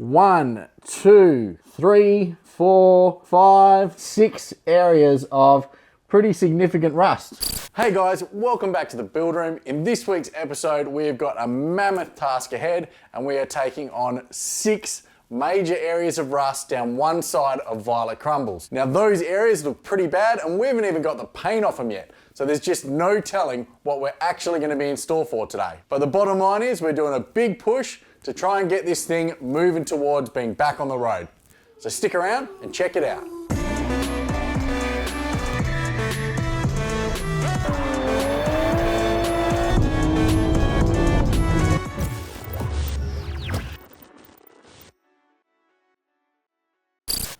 1, 2, 3, 4, 5, 6 areas of pretty significant rust. Hey guys, welcome back to the Build Room. In this week's episode, we've got a mammoth task ahead and we are taking on 6 major areas of rust down one side of Violet Crumbles. Now those areas look pretty bad and we haven't even got the paint off them yet. So there's just no telling what we're actually going to be in store for today. But the bottom line is we're doing a big push to try and get this thing moving towards being back on the road. So stick around and check it out.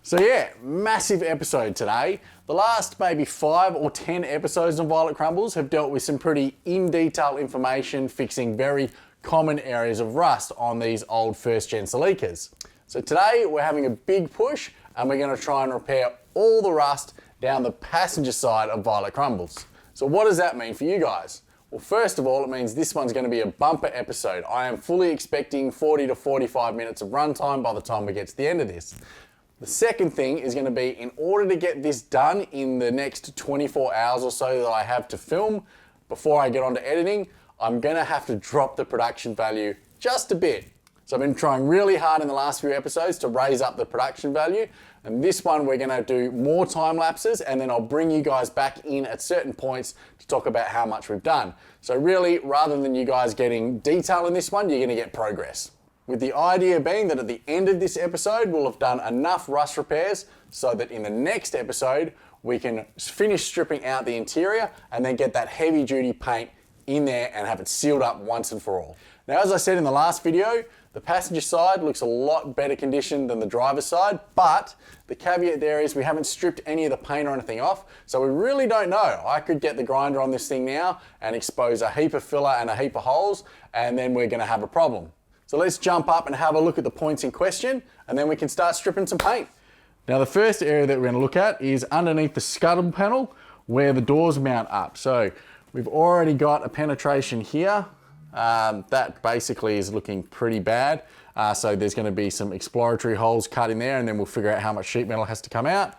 So yeah, massive episode today. The last maybe 5 or 10 episodes of Violet Crumbles have dealt with some pretty in-detail information fixing very common areas of rust on these old first-gen Celicas. So today we're having a big push and we're going to try and repair all the rust down the passenger side of Violet Crumbles. So what does that mean for you guys? Well, first of all, it means this one's going to be a bumper episode. I am fully expecting 40 to 45 minutes of runtime by the time we get to the end of this. The second thing is going to be, in order to get this done in the next 24 hours or so that I have to film before I get on to editing, I'm going to have to drop the production value just a bit. So I've been trying really hard in the last few episodes to raise up the production value, and this one we're going to do more time lapses and then I'll bring you guys back in at certain points to talk about how much we've done. So really, rather than you guys getting detail in this one, you're going to get progress. With the idea being that at the end of this episode, we'll have done enough rust repairs so that in the next episode, we can finish stripping out the interior and then get that heavy duty paint in there and have it sealed up once and for all. Now, as I said in the last video, the passenger side looks a lot better condition than the driver's side, but the caveat there is we haven't stripped any of the paint or anything off, so we really don't know. I could get the grinder on this thing now and expose a heap of filler and a heap of holes, and then we're gonna have a problem. So let's jump up and have a look at the points in question, and then we can start stripping some paint. Now the first area that we're going to look at is underneath the scuttle panel where the doors mount up. So we've already got a penetration here. That basically is looking pretty bad. So there's going to be some exploratory holes cut in there and then we'll figure out how much sheet metal has to come out.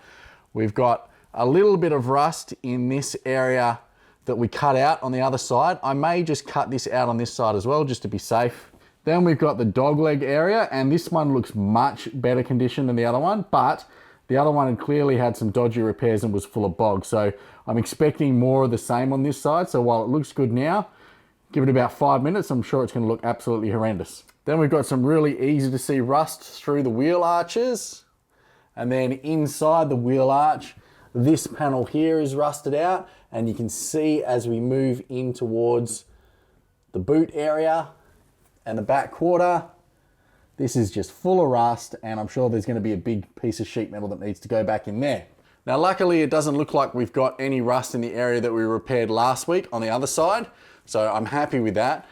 We've got a little bit of rust in this area that we cut out on the other side. I may just cut this out on this side as well just to be safe. Then we've got the dogleg area, and this one looks much better condition than the other one, but the other one had clearly had some dodgy repairs and was full of bog. So I'm expecting more of the same on this side. So while it looks good now, give it about 5 minutes, I'm sure it's going to look absolutely horrendous. Then we've got some really easy to see rust through the wheel arches. And then inside the wheel arch, this panel here is rusted out, and you can see as we move in towards the boot area and the back quarter, this is just full of rust, and I'm sure there's going to be a big piece of sheet metal that needs to go back in there. Now luckily it doesn't look like we've got any rust in the area that we repaired last week on the other side, so I'm happy with that.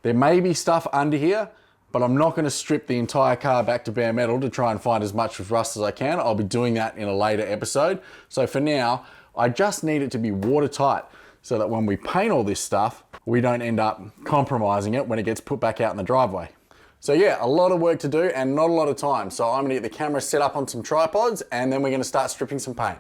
There may be stuff under here, but I'm not going to strip the entire car back to bare metal to try and find as much of rust as I can. I'll be doing that in a later episode. So for now, I just need it to be watertight so that when we paint all this stuff, we don't end up compromising it when it gets put back out in the driveway. So yeah, a lot of work to do and not a lot of time. So I'm gonna get the camera set up on some tripods and then we're gonna start stripping some paint.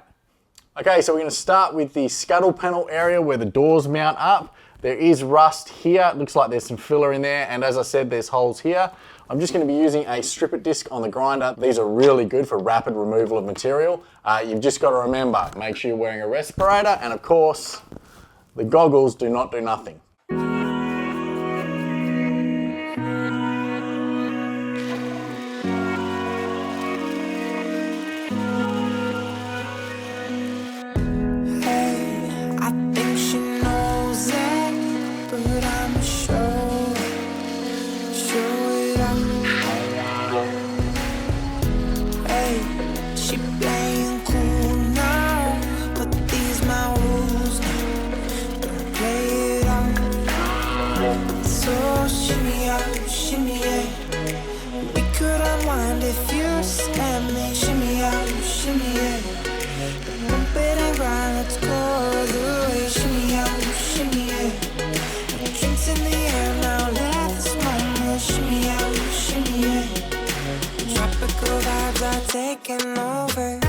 Okay, so we're gonna start with the scuttle panel area where the doors mount up. There is rust here. It looks like there's some filler in there. And as I said, there's holes here. I'm just gonna be using a strip-it disc on the grinder. These are really good for rapid removal of material. You've just gotta remember, make sure you're wearing a respirator, and of course, the goggles do not do nothing. Play it on. are taking over.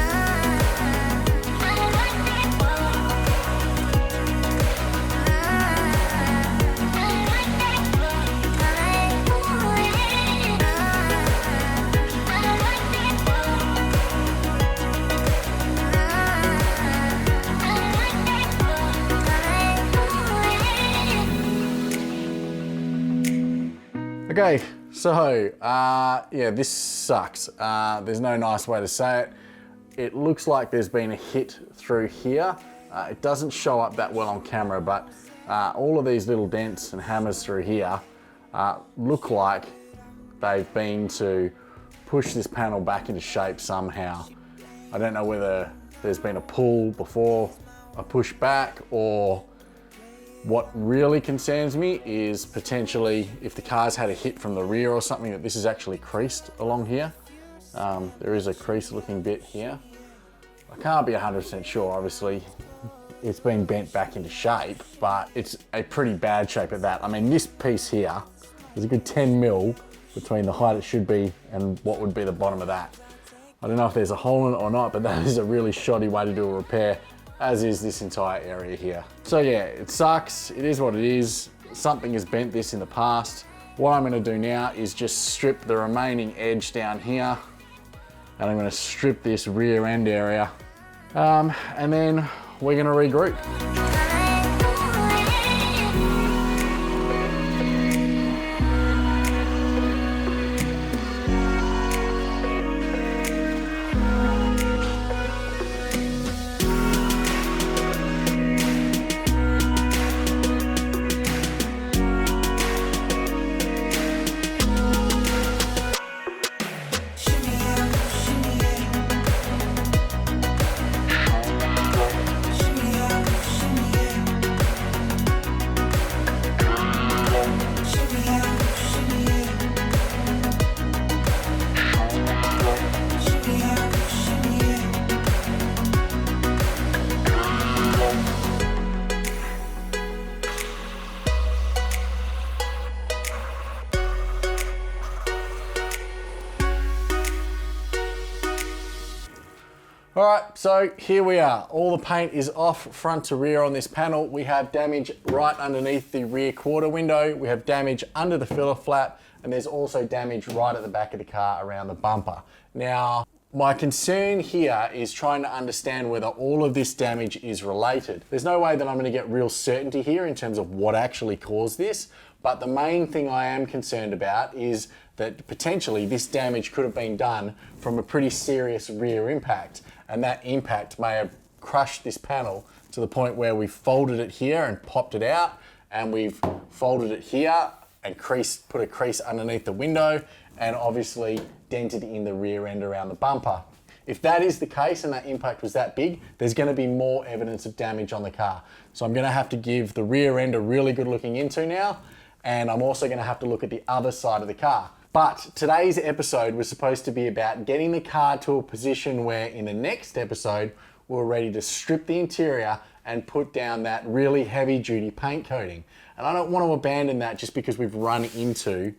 Okay, so yeah, this sucks. There's no nice way to say it. It looks like there's been a hit through here. It doesn't show up that well on camera, but all of these little dents and hammers through here look like they've been to push this panel back into shape somehow. I don't know whether there's been a pull before a push back, or what really concerns me is potentially if the car's had a hit from the rear or something, that this is actually creased along here. There is a crease looking bit here. I can't be 100% sure, obviously. It's been bent back into shape, but it's a pretty bad shape at that. I mean, this piece here, there's a good 10 mil between the height it should be and what would be the bottom of that. I don't know if there's a hole in it or not, but that is a really shoddy way to do a repair, as is this entire area here. So yeah, it sucks. It is what it is. Something has bent this in the past. What I'm gonna do now is just strip the remaining edge down here, and I'm gonna strip this rear end area, and then we're gonna regroup. All right, so here we are. All the paint is off front to rear on this panel. We have damage right underneath the rear quarter window. We have damage under the filler flap, and there's also damage right at the back of the car around the bumper. Now, my concern here is trying to understand whether all of this damage is related. There's no way that I'm gonna get real certainty here in terms of what actually caused this, but the main thing I am concerned about is that potentially this damage could have been done from a pretty serious rear impact, and that impact may have crushed this panel to the point where we've folded it here and popped it out, and we've folded it here and put a crease underneath the window, and obviously dented in the rear end around the bumper. If that is the case and that impact was that big, there's gonna be more evidence of damage on the car. So I'm gonna have to give the rear end a really good looking into now, and I'm also gonna have to look at the other side of the car. But today's episode was supposed to be about getting the car to a position where in the next episode, we're ready to strip the interior and put down that really heavy duty paint coating. And I don't want to abandon that just because we've run into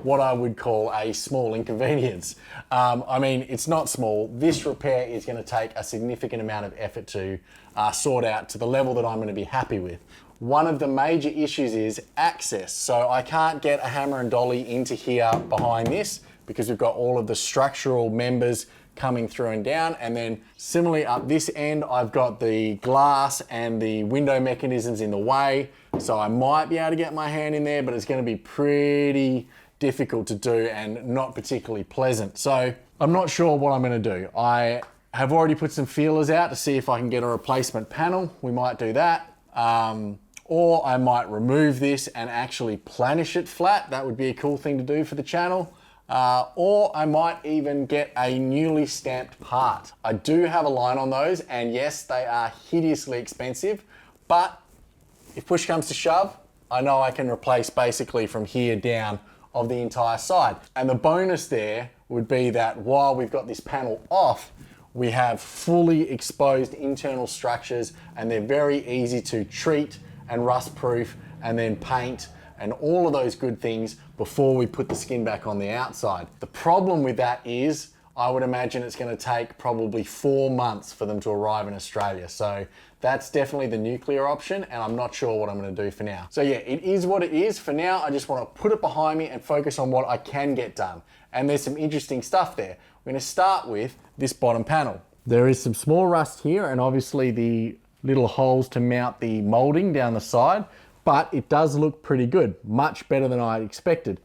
what I would call a small inconvenience. I mean, it's not small. This repair is going to take a significant amount of effort to sort out to the level that I'm going to be happy with. One of the major issues is access. So I can't get a hammer and dolly into here behind this because we've got all of the structural members coming through and down. And then similarly up this end, I've got the glass and the window mechanisms in the way. So I might be able to get my hand in there, but it's going to be pretty difficult to do and not particularly pleasant. So I'm not sure what I'm going to do. I have already put some feelers out to see if I can get a replacement panel. We might do that. Or I might remove this and actually planish it flat. That would be a cool thing to do for the channel. Or I might even get a newly stamped part. I do have a line on those, and yes, they are hideously expensive, but if push comes to shove, I know I can replace basically from here down of the entire side. And the bonus there would be that while we've got this panel off, we have fully exposed internal structures, and they're very easy to treat and rust proof and then paint and all of those good things before we put the skin back on the outside. The problem with that is I would imagine it's going to take probably 4 months for them to arrive in Australia. So that's definitely the nuclear option, and I'm not sure what I'm going to do for now. So yeah, it is what it is. For now, I just want to put it behind me and focus on what I can get done. And there's some interesting stuff there. We're going to start with this bottom panel. There is some small rust here, and obviously the little holes to mount the molding down the side, but it does look pretty good, much better than I expected.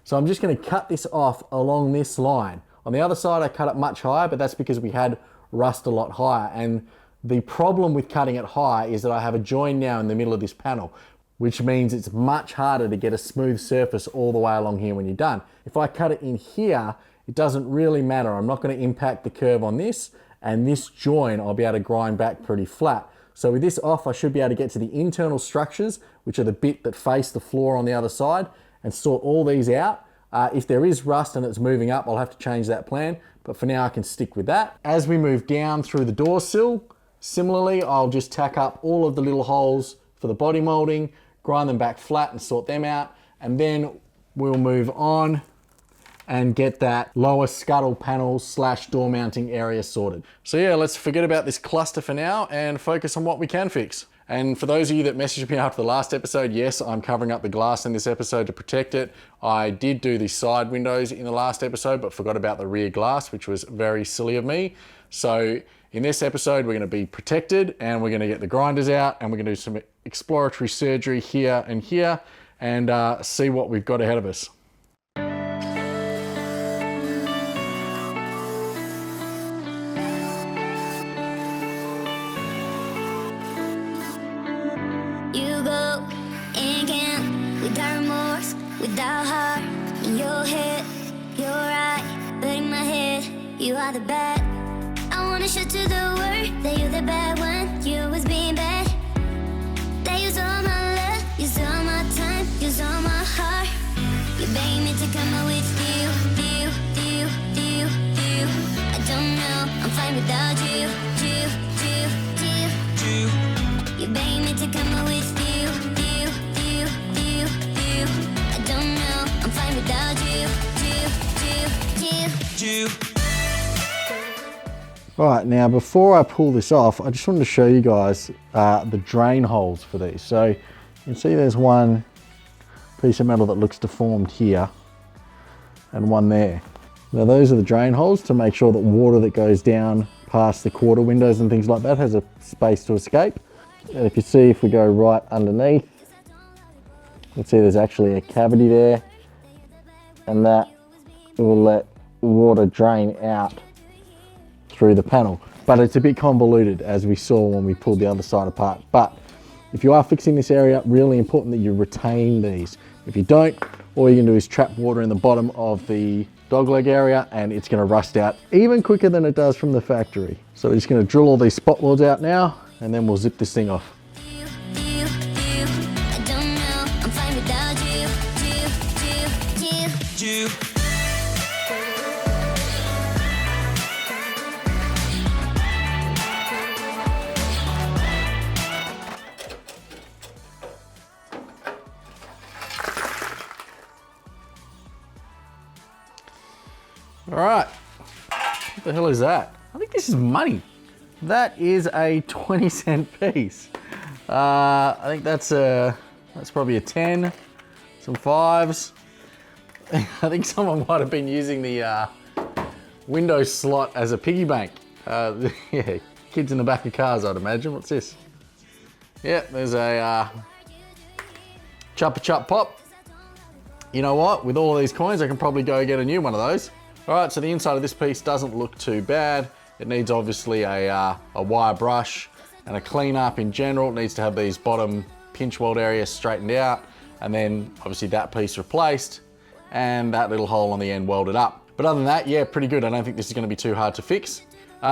So I'm just going to cut this off along this line. On the other side, I cut it much higher, but that's because we had rust a lot higher. And the problem with cutting it high is that I have a join now in the middle of this panel, which means it's much harder to get a smooth surface all the way along here when you're done. If I cut it in here, it doesn't really matter. I'm not going to impact the curve on this, and this join I'll be able to grind back pretty flat. So with this off, I should be able to get to the internal structures, which are the bit that face the floor on the other side, and sort all these out. If there is rust and it's moving up, I'll have to change that plan, but for now I can stick with that. As we move down through the door sill, similarly, I'll just tack up all of the little holes for the body molding, grind them back flat and sort them out, and then we'll move on and get that lower scuttle panel / door mounting area sorted. So yeah, let's forget about this cluster for now and focus on what we can fix. And for those of you that messaged me after the last episode, yes, I'm covering up the glass in this episode to protect it. I did do the side windows in the last episode, but forgot about the rear glass, which was very silly of me. So in this episode, we're going to be protected, and we're going to get the grinders out, and we're going to do some exploratory surgery here and here, and see what we've got ahead of us. Without heart in your head, you're right, but in my head, you are the bad. I wanna show to the world that you're the bad one. You was being bad. That use all my love, use all my time, use all my heart. You begged me to come out with you. I don't know, I'm fine without you. You begged me to come out with you. I'm fine without you. All right, now before I pull this off, I just wanted to show you guys the drain holes for these. So you can see there's one piece of metal that looks deformed here and one there. Now those are the drain holes to make sure that water that goes down past the quarter windows and things like that has a space to escape. And if you see, if we go right underneath, you can see there's actually a cavity there, and that will let water drain out through the panel. But it's a bit convoluted, as we saw when we pulled the other side apart. But if you are fixing this area, really important that you retain these. If you don't, all you can do is trap water in the bottom of the dogleg area, and it's going to rust out even quicker than it does from the factory. So we're just going to drill all these spot welds out now, and then we'll zip this thing off. All right, what the hell is that? I think this is money. That is a 20-cent piece. I think that's probably a 10, some 5s. I think someone might have been using the window slot as a piggy bank. Yeah, kids in the back of cars, I'd imagine. What's this? Yeah, there's a chopper pop. You know what? With all of these coins, I can probably go get a new one of those. All right, so the inside of this piece doesn't look too bad. It needs obviously a wire brush and a clean up in general. It needs to have these bottom pinch weld areas straightened out, and then obviously that piece replaced and that little hole on the end welded up. But other than that, yeah, pretty good. I don't think this is gonna be too hard to fix.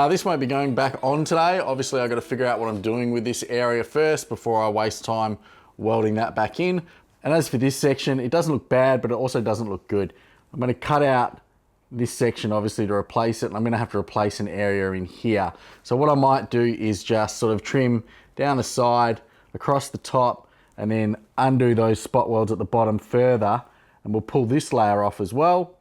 This won't be going back on today. Obviously, I've got to figure out what I'm doing with this area first before I waste time welding that back in. And as for this section, it doesn't look bad, but it also doesn't look good. I'm gonna cut out this section obviously to replace it, and I'm gonna have to replace an area in here. So what I might do is just sort of trim down the side, across the top, and then undo those spot welds at the bottom further, and we'll pull this layer off as well.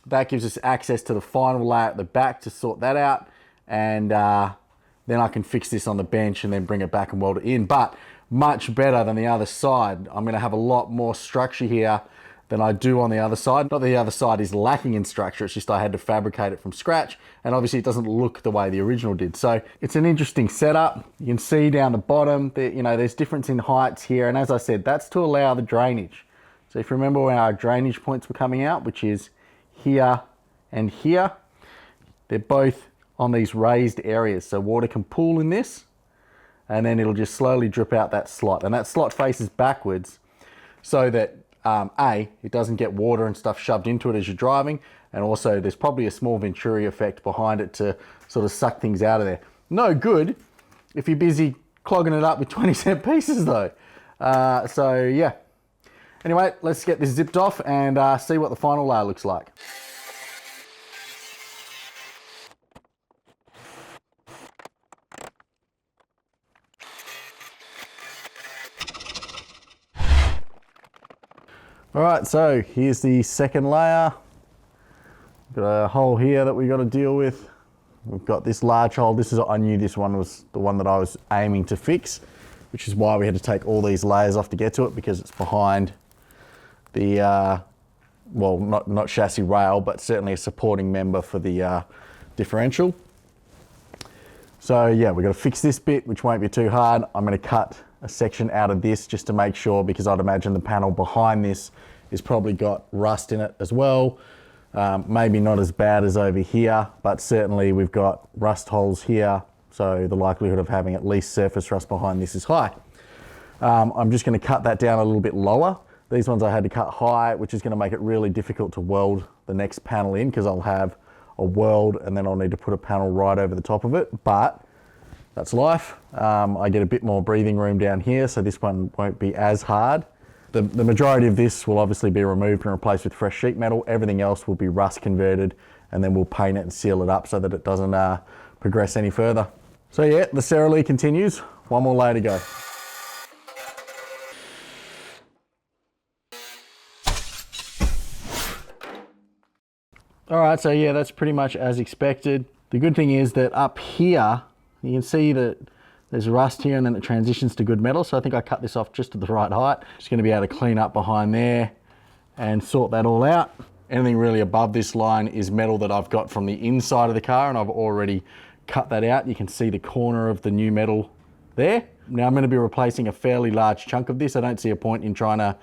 That gives us access to the final layer at the back to sort that out. And then I can fix this on the bench and then bring it back and weld it in. But much better than the other side. I'm gonna have a lot more structure here than I do on the other side. Not that the other side is lacking in structure, it's just I had to fabricate it from scratch, and obviously it doesn't look the way the original did. So it's an interesting setup. You can see down the bottom that, you know, there's difference in heights here, and as I said, that's to allow the drainage. So if you remember where our drainage points were coming out, which is here and here, they're both on these raised areas. So water can pool in this, and then it'll just slowly drip out that slot. And that slot faces backwards so that it doesn't get water and stuff shoved into it as you're driving, and also there's probably a small Venturi effect behind it to sort of suck things out of there. No good if you're busy clogging it up with 20-cent pieces though. So yeah. Anyway, let's get this zipped off and see what the final layer looks like. All right, so here's the second layer. Got a hole here that we got to deal with. We've got this large hole. I knew this one was the one that I was aiming to fix, which is why we had to take all these layers off to get to it, because it's behind the, well, not chassis rail, but certainly a supporting member for the differential. So yeah, we've got to fix this bit, which won't be too hard. I'm going to cut a section out of this just to make sure, because I'd imagine the panel behind this has probably got rust in it as well. Maybe not as bad as over here, but certainly we've got rust holes here, so the likelihood of having at least surface rust behind this is high. I'm just going to cut that down a little bit lower. These ones I had to cut high, which is going to make it really difficult to weld the next panel in, because I'll have a weld and then I'll need to put a panel right over the top of it, but that's life. I get a bit more breathing room down here, so this one won't be as hard. The majority of this will obviously be removed and replaced with fresh sheet metal. Everything else will be rust converted, and then we'll paint it and seal it up so that it doesn't progress any further. So yeah, the Celica continues. One more layer to go. All right, so yeah, that's pretty much as expected. The good thing is that up here, you can see that there's rust here and then it transitions to good metal. So I think I cut this off just to the right height. Just gonna be able to clean up behind there and sort that all out. Anything really above this line is metal that I've got from the inside of the car, and I've already cut that out. You can see the corner of the new metal there. Now I'm gonna be replacing a fairly large chunk of this. I don't see a point in trying to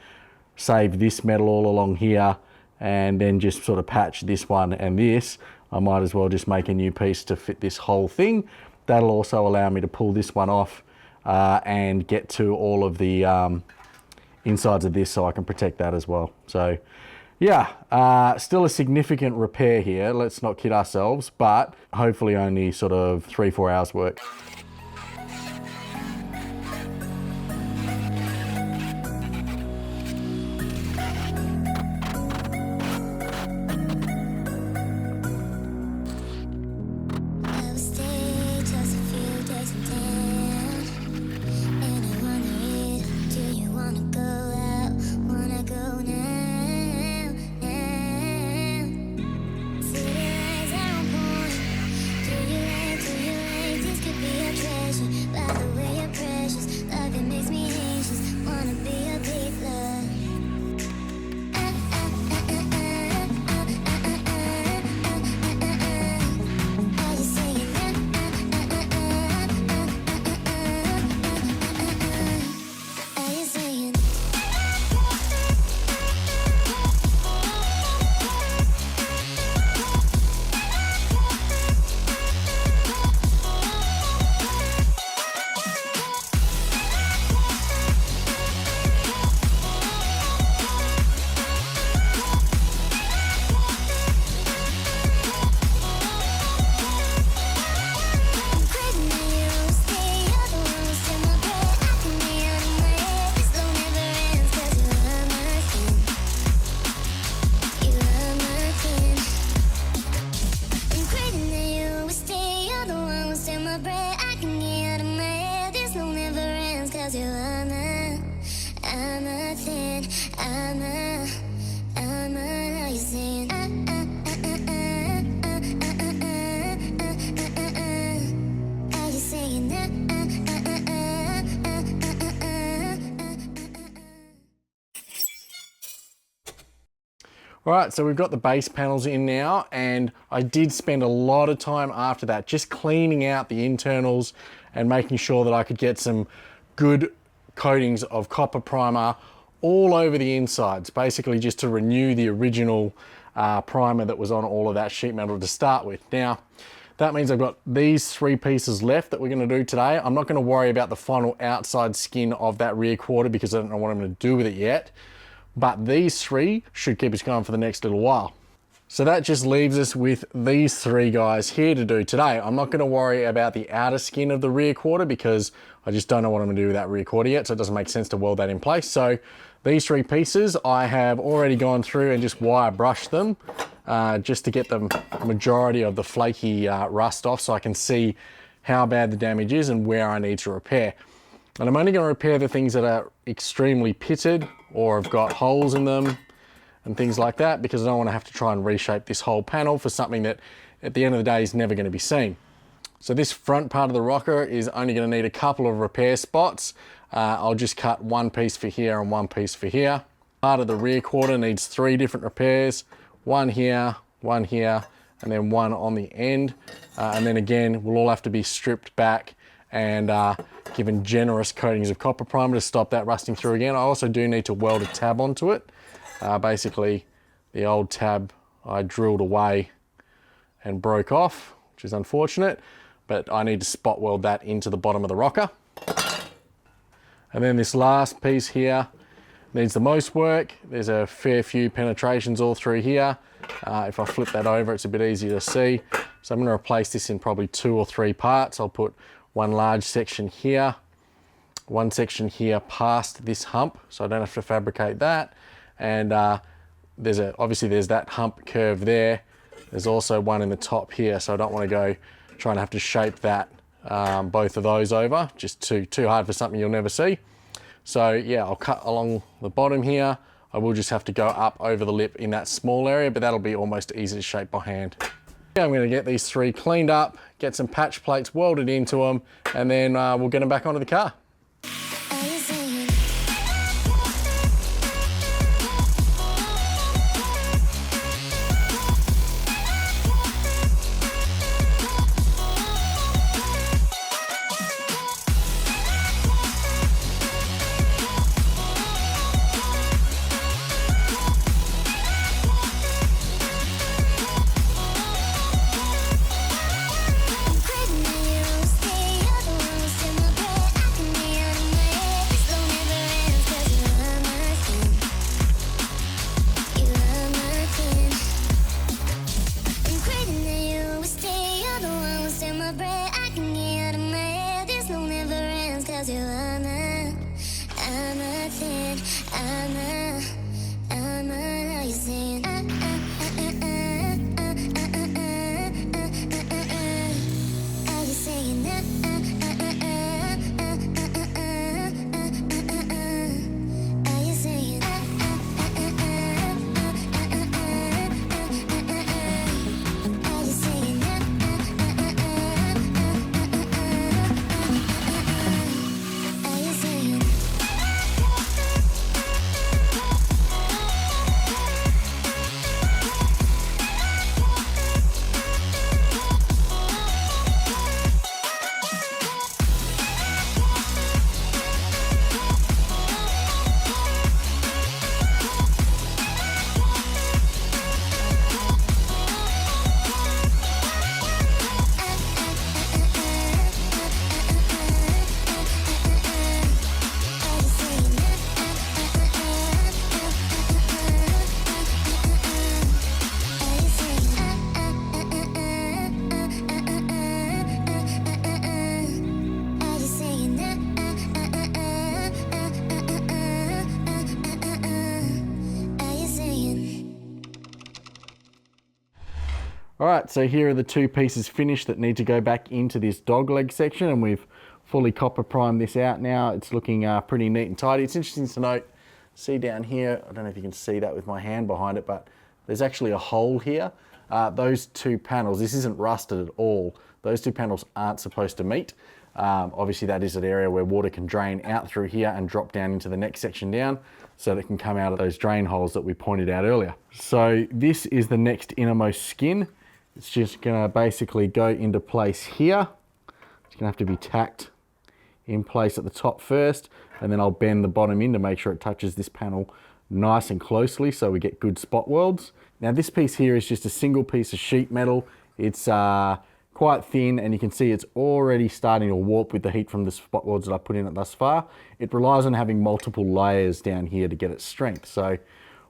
save this metal all along here and then just sort of patch this one and this. I might as well just make a new piece to fit this whole thing. That'll also allow me to pull this one off and get to all of the insides of this so I can protect that as well. So yeah, still a significant repair here, let's not kid ourselves, but hopefully only sort of 3-4 hours work. This could be a All right, so we've got the base panels in now, and I did spend a lot of time after that just cleaning out the internals and making sure that I could get some good coatings of copper primer all over the insides, basically just to renew the original primer that was on all of that sheet metal to start with. Now, that means I've got these 3 pieces left that we're going to do today. I'm not going to worry about the final outside skin of that rear quarter because I don't know what I'm going to do with it yet. But these 3 should keep us going for the next little while. So that just leaves us with these 3 guys here to do today. I'm not going to worry about the outer skin of the rear quarter because I just don't know what I'm going to do with that rear quarter yet, so it doesn't make sense to weld that in place. So these 3 pieces, I have already gone through and just wire brushed them just to get the majority of the flaky rust off so I can see how bad the damage is and where I need to repair. And I'm only going to repair the things that are extremely pitted or have got holes in them and things like that, because I don't want to have to try and reshape this whole panel for something that at the end of the day is never going to be seen. So this front part of the rocker is only going to need a couple of repair spots. I'll just cut 1 piece for here and 1 piece for here. Part of the rear quarter needs 3 different repairs, 1 here, 1 here, and then 1 on the end. And then again, we'll all have to be stripped back and given generous coatings of copper primer to stop that rusting through again. I also do need to weld a tab onto it. Basically, the old tab I drilled away and broke off, which is unfortunate, but I need to spot weld that into the bottom of the rocker. And then this last piece here needs the most work. There's a fair few penetrations all through here. If I flip that over, it's a bit easier to see. So I'm going to replace this in probably 2 or 3 parts. I'll put 1 large section here, 1 section here past this hump, so I don't have to fabricate that. And obviously there's that hump curve there. There's also 1 in the top here, so I don't want to go trying to have to shape that, both of those over, just too hard for something you'll never see. So yeah, I'll cut along the bottom here. I will just have to go up over the lip in that small area, but that'll be almost easy to shape by hand. I'm going to get these 3 cleaned up, get some patch plates welded into them, and then we'll get them back onto the car. All right, so here are the 2 pieces finished that need to go back into this dog leg section, and we've fully copper primed this out now. It's looking pretty neat and tidy. It's interesting to note, see down here, I don't know if you can see that with my hand behind it, but there's actually a hole here. Those 2 panels, this isn't rusted at all. Those 2 panels aren't supposed to meet. Obviously that is an area where water can drain out through here and drop down into the next section down, so that it can come out of those drain holes that we pointed out earlier. So this is the next innermost skin. It's just gonna basically go into place here. It's gonna have to be tacked in place at the top first, and then I'll bend the bottom in to make sure it touches this panel nice and closely so we get good spot welds. Now this piece here is just a single piece of sheet metal. It's quite thin, and you can see it's already starting to warp with the heat from the spot welds that I put in it thus far. It relies on having multiple layers down here to get its strength. So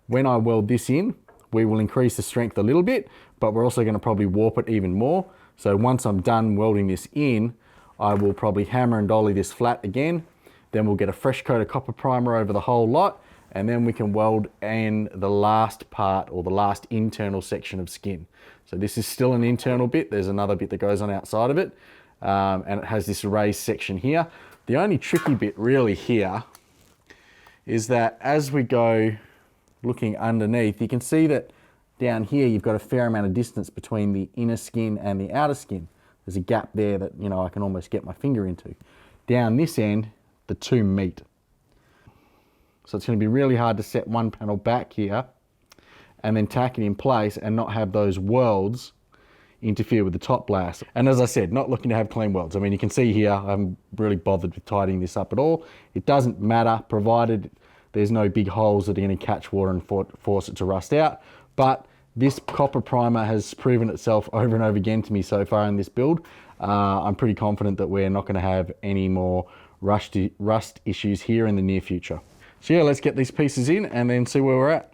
when I weld this in, we will increase the strength a little bit, but we're also going to probably warp it even more. So once I'm done welding this in, I will probably hammer and dolly this flat again. Then we'll get a fresh coat of copper primer over the whole lot, and then we can weld in the last part, or the last internal section of skin. So this is still an internal bit. There's another bit that goes on outside of it, and it has this raised section here. The only tricky bit really here is that as we go looking underneath, you can see that down here you've got a fair amount of distance between the inner skin and the outer skin. There's a gap there that, you know, I can almost get my finger into. Down this end, the two meet. So it's going to be really hard to set one panel back here and then tack it in place and not have those welds interfere with the top blast. And as I said, not looking to have clean welds. I mean, you can see here, I haven't really bothered with tidying this up at all. It doesn't matter, provided there's no big holes that are going to catch water and force it to rust out. But this copper primer has proven itself over and over again to me so far in this build. I'm pretty confident that we're not going to have any more rust issues here in the near future. So yeah, let's get these pieces in and then see where we're at.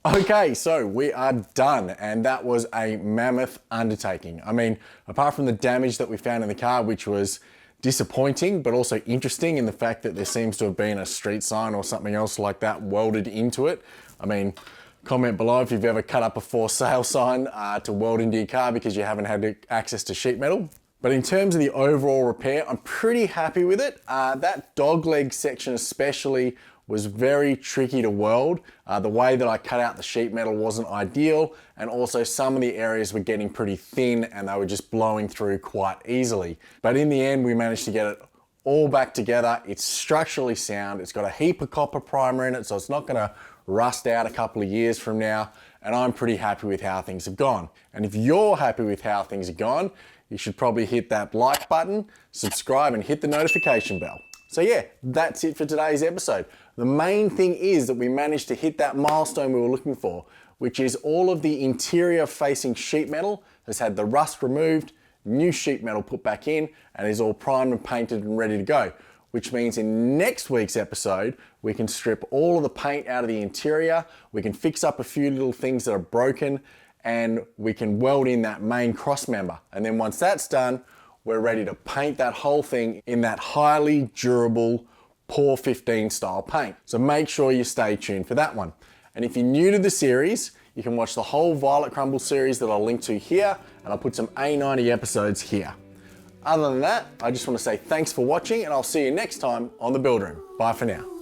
Okay, so we are done, and that was a mammoth undertaking. I mean, apart from the damage that we found in the car, which was disappointing, but also interesting in the fact that there seems to have been a street sign or something else like that welded into it. I mean, comment below if you've ever cut up a for sale sign to weld into your car because you haven't had access to sheet metal. But in terms of the overall repair, I'm pretty happy with it. That dog leg section especially was very tricky to weld. The way that I cut out the sheet metal wasn't ideal, and also some of the areas were getting pretty thin and they were just blowing through quite easily. But in the end, we managed to get it all back together. It's structurally sound. It's got a heap of copper primer in it, so it's not gonna rust out a couple of years from now, and I'm pretty happy with how things have gone. And if you're happy with how things have gone, you should probably hit that like button, subscribe, and hit the notification bell. So yeah, that's it for today's episode. The main thing is that we managed to hit that milestone we were looking for, which is all of the interior facing sheet metal has had the rust removed, new sheet metal put back in, and is all primed and painted and ready to go. Which means in next week's episode, we can strip all of the paint out of the interior, we can fix up a few little things that are broken, and we can weld in that main cross member. And then once that's done, we're ready to paint that whole thing in that highly durable Pour 15 style paint. So make sure you stay tuned for that one. And if you're new to the series, you can watch the whole Violet Crumbles series that I'll link to here, and I'll put some A90 episodes here. Other than that, I just want to say thanks for watching, and I'll see you next time on The Build Room. Bye for now.